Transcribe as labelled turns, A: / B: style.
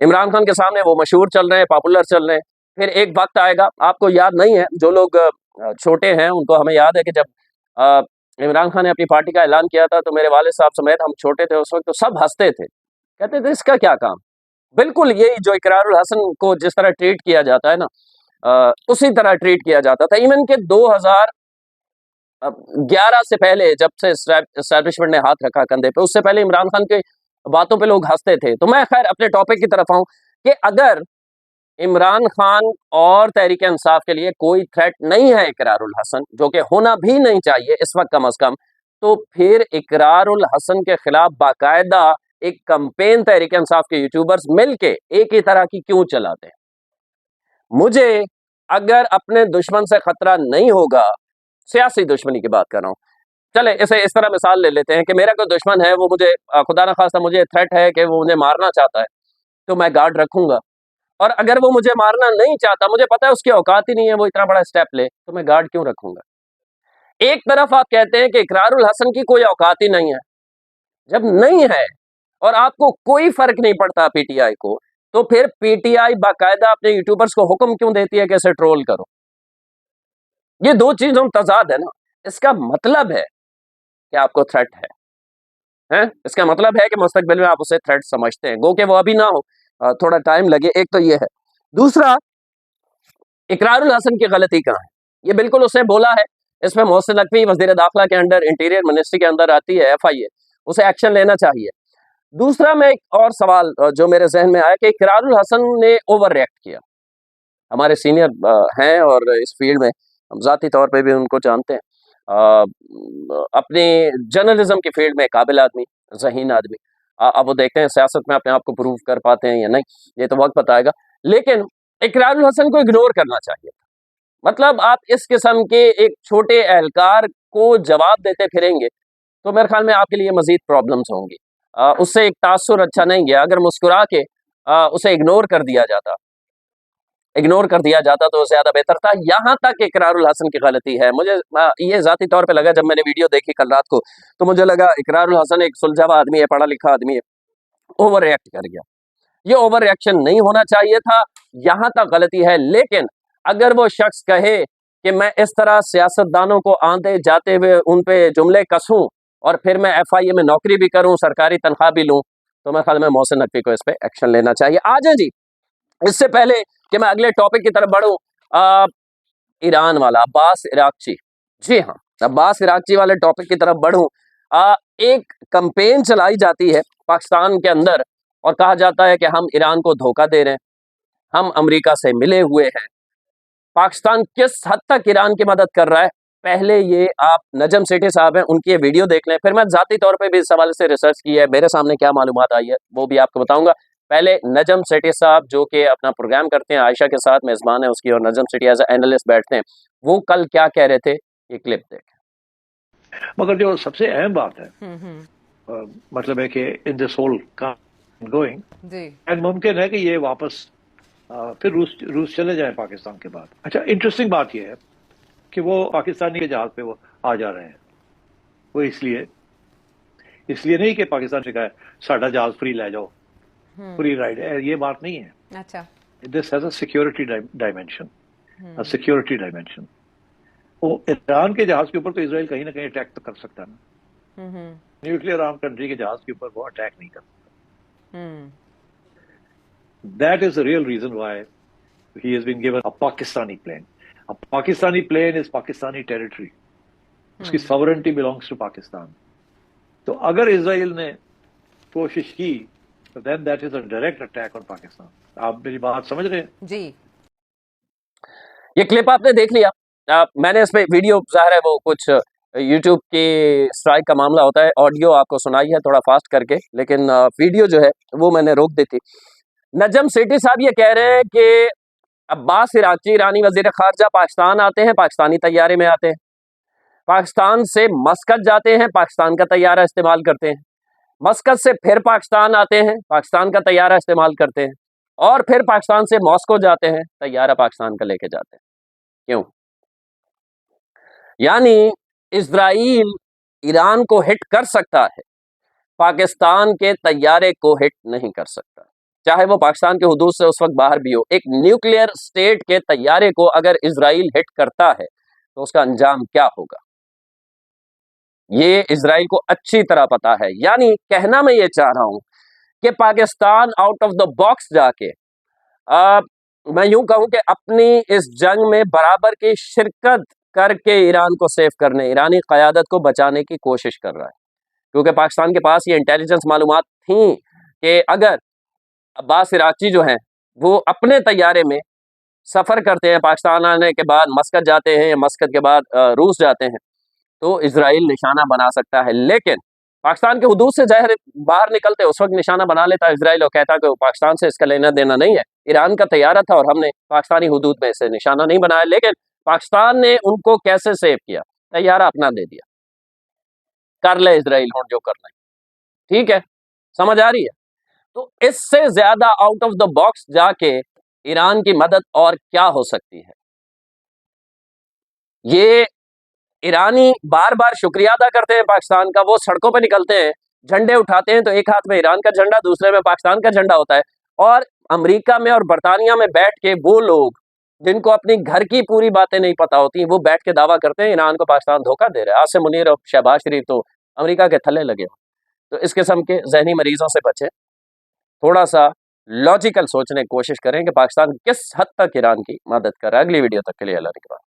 A: عمران خان کے سامنے وہ مشہور چل رہے ہیں, پاپولر چل رہے ہیں. پھر ایک وقت آئے گا, آپ کو یاد نہیں ہے, جو لوگ چھوٹے ہیں ان کو ہمیں یاد ہے کہ جب عمران خان نے اپنی پارٹی کا اعلان کیا تھا تو میرے والد صاحب سمیت ہم چھوٹے تھے اس وقت, تو سب ہنستے تھے, کہتے تھے اس کا کیا کام. بالکل یہی جو اقرار الحسن کو جس طرح ٹریٹ کیا جاتا ہے نا, اسی طرح ٹریٹ کیا جاتا تھا. ایون کہ 2011 سے پہلے جب سے اسٹیبلشمنٹ نے ہاتھ رکھا کندھے پہ, اس سے پہلے عمران خان کے باتوں پہ لوگ ہنستے تھے. تو میں خیر اپنے ٹاپک کی طرف آؤں کہ اگر عمران خان اور تحریک انصاف کے لیے کوئی تھریٹ نہیں ہے اقرار الحسن, جو کہ ہونا بھی نہیں چاہیے اس وقت کم از کم, تو پھر اقرار الحسن کے خلاف باقاعدہ ایک کمپین تحریک انصاف کے یوٹیوبرز مل کے ایک ہی طرح کی کیوں چلاتے ہیں؟ مجھے اگر اپنے دشمن سے خطرہ نہیں ہوگا, سیاسی دشمنی کی بات کر رہا ہوں, چلے اسے اس طرح مثال لے لیتے ہیں کہ میرا کوئی دشمن ہے, وہ مجھے خدا نخواستہ مجھے تھریٹ ہے کہ وہ مجھے مارنا چاہتا ہے, تو میں گارڈ رکھوں گا. اور اگر وہ مجھے مارنا نہیں چاہتا, مجھے پتا ہے اس کی اوقات ہی نہیں ہے وہ اتنا بڑا اسٹیپ لے, تو میں گارڈ کیوں رکھوں گا؟ ایک طرف آپ کہتے ہیں کہ اقرار الحسن کی کوئی اوقات ہی نہیں ہے. جب نہیں ہے اور آپ کو کوئی فرق نہیں پڑتا پی ٹی آئی کو, تو پھر پی ٹی آئی باقاعدہ اپنے یوٹیوبرز کو حکم کیوں دیتی ہے کہ اسے ٹرول کرو؟ یہ دو چیزوں میں تضاد ہے نا. اس کا مطلب ہے کہ آپ کو تھریٹ ہے, اس کا مطلب ہے کہ مستقبل میں آپ اسے تھریٹ سمجھتے ہیں, گو کہ وہ ابھی نہ ہو, تھوڑا ٹائم لگے. ایک تو یہ ہے. دوسرا, اقرار الحسن کی غلطی کہاں ہے؟ یہ بالکل اس نے بولا ہے, اس میں محسن نقوی وزیر داخلہ کے انڈر, انٹیریئر منسٹری کے اندر آتی ہے FIA, اسے ایکشن لینا چاہیے. دوسرا, میں ایک اور سوال جو میرے ذہن میں آیا کہ اقرار الحسن نے اوور ریئیکٹ کیا. ہمارے سینئر ہیں اور اس فیلڈ میں ہم ذاتی طور پہ بھی ان کو جانتے ہیں, اپنی جرنلزم کی فیلڈ میں قابل آدمی, ذہین آدمی. اب وہ دیکھتے ہیں سیاست میں اپنے آپ کو پروو کر پاتے ہیں یا نہیں, یہ تو وقت بتائے گا. لیکن اقرار الحسن کو اگنور کرنا چاہیے تھا. مطلب آپ اس قسم کے ایک چھوٹے اہلکار کو جواب دیتے پھریں گے تو میرے خیال میں آپ کے لیے مزید پرابلمز ہوں گی. اس سے ایک تاثر اچھا نہیں گیا. اگر مسکرا کے اسے اگنور کر دیا جاتا تو زیادہ بہتر تھا. یہاں تک اقرار الحسن کی غلطی ہے. مجھے یہ ذاتی طور پہ لگا, جب میں نے ویڈیو دیکھی کل رات کو, تو مجھے لگا اقرار الحسن ایک سلجھا ہوا آدمی ہے, پڑھا لکھا آدمی ہے, اوور ریئیکٹ کر گیا. یہ اوور ریئیکشن نہیں ہونا چاہیے تھا, یہاں تک غلطی ہے. لیکن اگر وہ شخص کہے کہ میں اس طرح سیاستدانوں کو آتے جاتے ہوئے ان پہ جملے کسوں اور پھر میں FIA میں نوکری بھی کروں, سرکاری تنخواہ بھی لوں, تو میں خیال میں محسن نقوی کو اس پہ ایکشن لینا چاہیے. آ جائیں جی, اس سے پہلے کہ میں اگلے ٹاپک کی طرف بڑھوں, ایران والا عباس عراقچی. جی ہاں, عباس عراقچی والے ٹاپک کی طرف بڑھوں. ایک کمپین چلائی جاتی ہے پاکستان کے اندر اور کہا جاتا ہے کہ ہم ایران کو دھوکہ دے رہے ہیں, ہم امریکہ سے ملے ہوئے ہیں. پاکستان کس حد تک ایران کی مدد کر رہا ہے؟ پہلے یہ آپ نجم سیٹھی صاحب ہیں, ان کی یہ ویڈیو دیکھ لیں. پھر میں ذاتی طور پہ بھی اس حوالے سے ریسرچ کی ہے, میرے سامنے کیا معلومات آئی ہے وہ بھی آپ کو بتاؤں گا. پہلے نجم سیٹھی صاحب جو کہ اپنا پروگرام کرتے ہیں, عائشہ کے ساتھ میزبان ہے اس کی, اور Najam Sethi as a analyst بیٹھتے ہیں, وہ کل کیا کہہ رہے تھے, یہ کلپ دیکھیں.
B: مگر جو سب سے اہم بات ہے مطلب ہے کہ ان دس ہول گوئنگ اینڈ ممکن ہے کہ یہ واپس پھر روس چلے جائیں پاکستان کے بعد. اچھا, انٹرسٹنگ بات یہ ہے کہ وہ پاکستانی کے جہاز پہ وہ آ جا رہے ہیں. وہ اس لیے نہیں کہ پاکستان سے کہا ساڈا جہاز فری لے جاؤ, فری رائڈ, یہ بات نہیں ہے.
C: اچھا,
B: this has a security dimension. وہ ایران کے جہاز کے اوپر تو اسرائیل کہیں نہ کہیں اٹیک تو کر سکتا ہے نا. نیوکلیئر آرم کنٹری کے جہاز کے اوپر وہ اٹیک نہیں کر سکتا. That is the real reason why he has been given a Pakistani plane. Pakistani plane is Pakistani territory, اس کی ساورنٹی بلانگس ٹو پاکستان. تو اگر اسرائیل نے کوشش کی تو then that is a direct attack on Pakistan. آپ میری بات سمجھ رہے ہیں؟
C: جی.
A: یہ کلپ آپ نے دیکھ لیا. میں نے اس پہ ویڈیو, ظاہر ہے وہ کچھ یوٹیوب کی اسٹرائک کا معاملہ ہوتا ہے, آڈیو آپ کو سنائی ہے تھوڑا فاسٹ کر کے, لیکن ویڈیو جو ہے وہ میں نے روک دی تھی. نجم سیٹھی صاحب یہ کہہ رہے ہیں کہ عباس عراقچی ایرانی وزیر خارجہ پاکستان آتے ہیں, پاکستانی طیارے میں آتے ہیں, پاکستان سے مسقط جاتے ہیں, پاکستان کا طیارہ استعمال کرتے ہیں, مسقط سے پھر پاکستان آتے ہیں, پاکستان کا طیارہ استعمال کرتے ہیں, اور پھر پاکستان سے ماسکو جاتے ہیں, طیارہ پاکستان کا لے کے جاتے ہیں. کیوں؟ یعنی اسرائیل ایران کو ہٹ کر سکتا ہے, پاکستان کے طیارے کو ہٹ نہیں کر سکتا. چاہے وہ پاکستان کے حدود سے اس وقت باہر بھی ہو. ایک نیوکلیئر اسٹیٹ کے طیارے کو اگر اسرائیل ہٹ کرتا ہے تو اس کا انجام کیا ہوگا، یہ اسرائیل کو اچھی طرح پتا ہے. یعنی کہنا میں یہ چاہ رہا ہوں کہ Pakistan out of the box جا کے میں یوں کہوں کہ اپنی اس جنگ میں برابر کی شرکت کر کے ایران کو سیف کرنے، ایرانی قیادت کو بچانے کی کوشش کر رہا ہے. کیونکہ پاکستان کے پاس یہ انٹیلیجنس معلومات تھیں کہ اگر عباس عراقچی جو ہیں وہ اپنے طیارے میں سفر کرتے ہیں، پاکستان آنے کے بعد مسقط جاتے ہیں یا مسقط کے بعد روس جاتے ہیں، تو اسرائیل نشانہ بنا سکتا ہے. لیکن پاکستان کے حدود سے ظاہر باہر نکلتے اس وقت نشانہ بنا لیتا اسرائیل اور کہتا کہ پاکستان سے اس کا لینا دینا نہیں ہے، ایران کا طیارہ تھا اور ہم نے پاکستانی حدود میں اسے نشانہ نہیں بنایا. لیکن پاکستان نے ان کو کیسے سیو کیا؟ طیارہ اپنا دے دیا. کر لے اسرائیل ہوں جو کرنا ہے. ٹھیک ہے، سمجھ آ رہی ہے؟ تو اس سے زیادہ آؤٹ آف دا باکس جا کے ایران کی مدد اور کیا ہو سکتی ہے؟ یہ ایرانی بار بار شکریہ ادا کرتے ہیں پاکستان کا. وہ سڑکوں پہ نکلتے ہیں، جھنڈے اٹھاتے ہیں تو ایک ہاتھ میں ایران کا جھنڈا، دوسرے میں پاکستان کا جھنڈا ہوتا ہے. اور امریکہ میں اور برطانیہ میں بیٹھ کے وہ لوگ جن کو اپنی گھر کی پوری باتیں نہیں پتا ہوتی، وہ بیٹھ کے دعویٰ کرتے ہیں ایران کو پاکستان دھوکہ دے رہا ہے. عاصم منیر اور شہباز شریف تو امریکہ کے تھلے لگے. تو اس قسم کے ذہنی مریضوں سے بچیں، تھوڑا سا لاجیکل سوچنے کی کوشش کریں کہ پاکستان کس حد تک ایران کی مدد کر رہا ہے. اگلی ویڈیو تک کے لیے اللہ نگہبان.